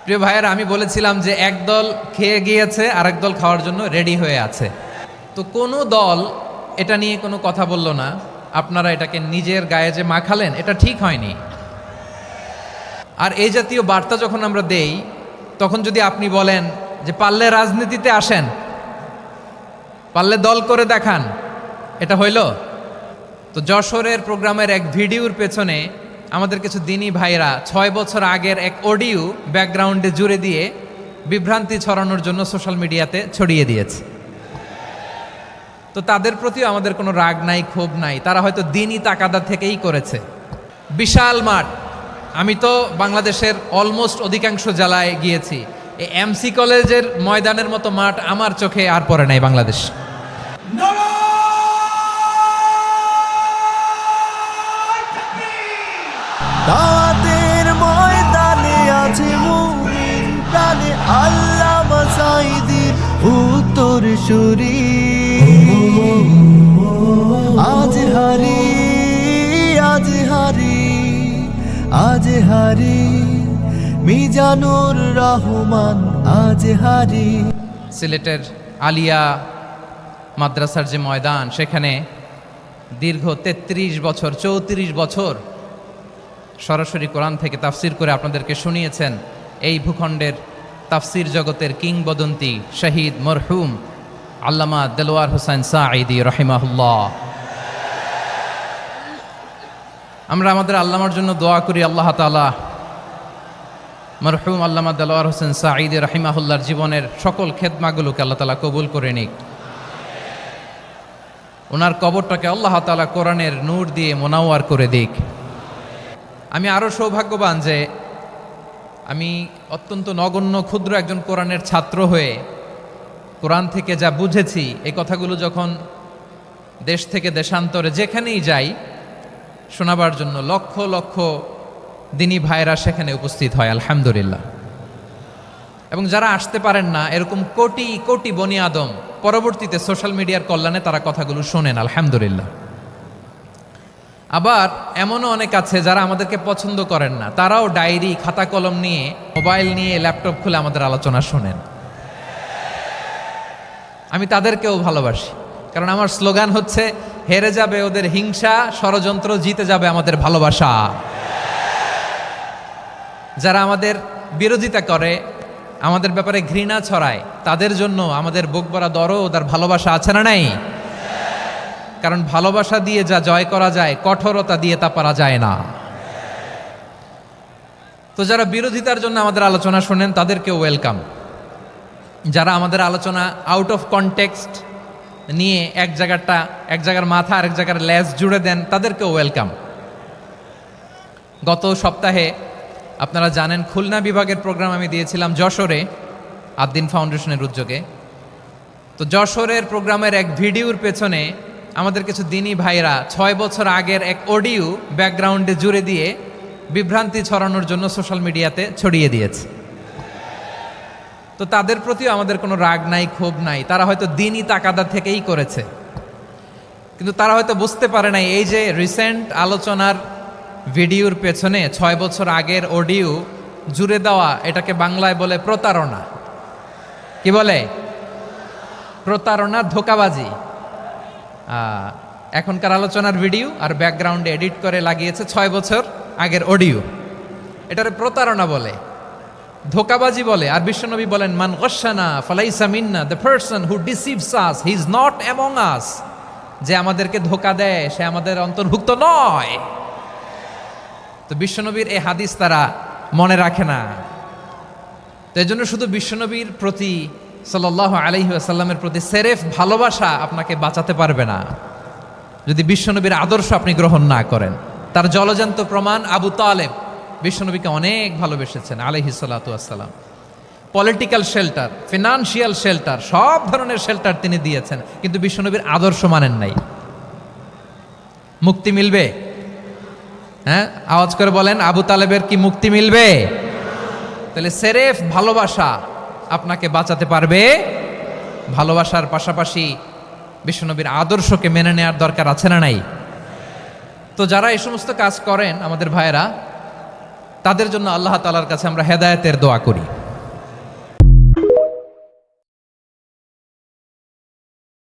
প্রিয় ভাইয়েরা, আমি বলেছিলাম যে একদল খেয়ে গিয়েছে আর একদল খাওয়ার জন্য রেডি হয়ে আছে। তো কোনো দল এটা নিয়ে কোনো কথা বলল না। আপনারা এটাকে নিজের গায়ে যে মাখালেন, এটা ঠিক হয়নি। আর এই জাতীয় বার্তা যখন আমরা দেই, তখন যদি আপনি বলেন যে পারলে রাজনীতিতে আসেন, পারলে দল করে দেখান, এটা হইল? তো যশোরের প্রোগ্রামের এক ভিডিওর পেছনে আমাদের কিছু দিনী ভাইরা 6 বছর আগের এক অডিও ব্যাকগ্রাউন্ডে জুড়ে দিয়ে বিভ্রান্তি ছড়ানোর জন্য সোশ্যাল মিডিয়াতে ছড়িয়ে দিয়েছে। তো তাদের প্রতিও আমাদের কোনো রাগ নাই, ক্ষোভ নাই। তারা হয়তো দিনই তাকাদা থেকেই করেছে। বিশাল মাঠ, আমি তো বাংলাদেশের অলমোস্ট অধিকাংশ জেলায় গিয়েছি। এই এমসি কলেজের ময়দানের মতো মাঠ আমার চোখে আর পড়ে নাই বাংলাদেশ। দাওয়াতের ময়দানে আছে মুমিন প্রাণে আল্লামা সাঈদীর উত্তরসূরি। আজ হারি আজ হারি আজ হারি মিজানুর রহমান আজ হারি। সিলেটের আলিয়া মাদ্রাসার যে ময়দান, সেখানে দীর্ঘ 33 বছর 34 বছর সরাসরি কোরআন থেকে তাফসির করে আপনাদেরকে শুনিয়েছেন এই ভূখণ্ডের তাফসির জগতের কিংবদন্তি শহীদ মরহুম আল্লামা দেলোয়ার হোসেন সাঈদী রাহিমাহুল্লাহ। আমরা আমাদের আল্লামার জন্য দোয়া করি, আল্লাহ তাআলা মরহুম আল্লামা দেলোয়ার হোসেন সাঈদী রাহিমাহুল্লাহর জীবনের সকল খেদমাগুলোকে আল্লাহ তাআলা কবুল করে নিক। ওনার কবরটাকে আল্লাহ তাআলা কোরআনের নূর দিয়ে মোনাওয়ার করে দিক। আমি আরও সৌভাগ্যবান যে আমি অত্যন্ত নগণ্য ক্ষুদ্র একজন কোরআনের ছাত্র হয়ে কোরআন থেকে যা বুঝেছি, এই কথাগুলো যখন দেশ থেকে দেশান্তরে যেখানেই যাই শোনাবার জন্য লক্ষ লক্ষ দিনী ভাইরা সেখানে উপস্থিত হয়, আলহামদুলিল্লাহ। এবং যারা আসতে পারেন না, এরকম কোটি কোটি বনি আদম পরবর্তীতে সোশ্যাল মিডিয়ার কল্যাণে তারা কথাগুলো শোনেন, আলহামদুলিল্লাহ। আবার এমনও অনেক আছে যারা আমাদেরকে পছন্দ করেন না, তারাও ডায়েরি খাতা কলম নিয়ে, মোবাইল নিয়ে, ল্যাপটপ খুলে আমাদের আলোচনা শোনেন। আমি তাদেরকেও ভালোবাসি, কারণ আমার স্লোগান হচ্ছে হেরে যাবে ওদের হিংসা, ষড়যন্ত্র, জিতে যাবে আমাদের ভালোবাসা। যারা আমাদের বিরোধিতা করে, আমাদের ব্যাপারে ঘৃণা ছড়ায়, তাদের জন্য আমাদের বুক ভরা দরদ আর ভালোবাসা আছে না নাই? কারণ ভালোবাসা দিয়ে যা জয় করা যায়, কঠোরতা দিয়ে তা পারা যায় না। তো যারা বিরোধিতার জন্য আমাদের আলোচনা শোনেন, তাদেরকেও ওয়েলকাম। যারা আমাদের আলোচনা আউট অফ কনটেক্সট নিয়ে এক জায়গার মাথা আর এক জায়গার লেজ জুড়ে দেন, তাদেরকেও ওয়েলকাম। গত সপ্তাহে আপনারা জানেন খুলনা বিভাগের প্রোগ্রাম আমি দিয়েছিলাম যশোরে আদ্দিন ফাউন্ডেশনের উদ্যোগে। তো যশোরের প্রোগ্রামের এক ভিডিওর পেছনে আমাদের কিছু দিনী ভাইরা 6 বছর আগের এক অডিও ব্যাকগ্রাউন্ডে জুড়ে দিয়ে বিভ্রান্তি ছড়ানোর জন্য সোশ্যাল মিডিয়াতে ছড়িয়ে দিয়েছে। তো তাদের প্রতিও আমাদের কোনো রাগ নাই, ক্ষোভ নাই। তারা হয়তো দিনই তাকাদা থেকেই করেছে, কিন্তু তারা হয়তো বুঝতে পারে নাই এই যে রিসেন্ট আলোচনার ভিডিওর পেছনে 6 বছর আগের অডিও জুড়ে দেওয়া, এটাকে বাংলায় বলে প্রতারণা। কি বলে? প্রতারণা, ধোঁকাবাজি। এখনকার আলোচনার ভিডিও আর ব্যাকগ্রাউন্ডে এডিট করে লাগিয়েছে 6 বছর আগের অডিও। এটারে প্রতারণা বলে, ধোঁকাবাজি বলে। আর বিশ্বনবী বলেন, মান গশানা ফালাইসা মিন্না, the person who deceives us he is not among us. যে আমাদেরকে ধোঁকা দেয় সে আমাদের অন্তর্ভুক্ত নয়। তো বিশ্বনবীর এই হাদিস তারা মনে রাখে না। তো এই জন্য শুধু বিশ্বনবীর প্রতি সাল্লাল্লাহু আলাইহি ওয়াসাল্লামের প্রতি সেরেফ ভালোবাসা আপনাকে বাঁচাতে পারবে না যদি বিশ্বনবীর আদর্শ আপনি গ্রহণ না করেন। তার জলজান্ত প্রমাণ, আবু তালেব বিশ্বনবীকে অনেক ভালোবেসেছেন আলাইহিস সালাতু ওয়াসসালাম। পলিটিক্যাল শেল্টার, ফিনান্সিয়াল শেল্টার, সব ধরনের শেল্টার তিনি দিয়েছেন, কিন্তু বিশ্বনবীর আদর্শ মানেন নাই। মুক্তি মিলবে? হ্যাঁ, আওয়াজ করে বলেন, আবু তালেবের কি মুক্তি মিলবে? তাহলে সেরেফ ভালোবাসা আপনাকে বাঁচাতে পারবে। ভালোবাসার পাশাপাশি বিশ্বনবীর আদর্শকে মেনে নেওয়ার দরকার আছে না নাই? তো যারা এই সমস্ত কাজ করেন আমাদের ভাইয়েরা, তাদের জন্য আল্লাহ তাআলার কাছে আমরা হেদায়েতের দোয়া করি।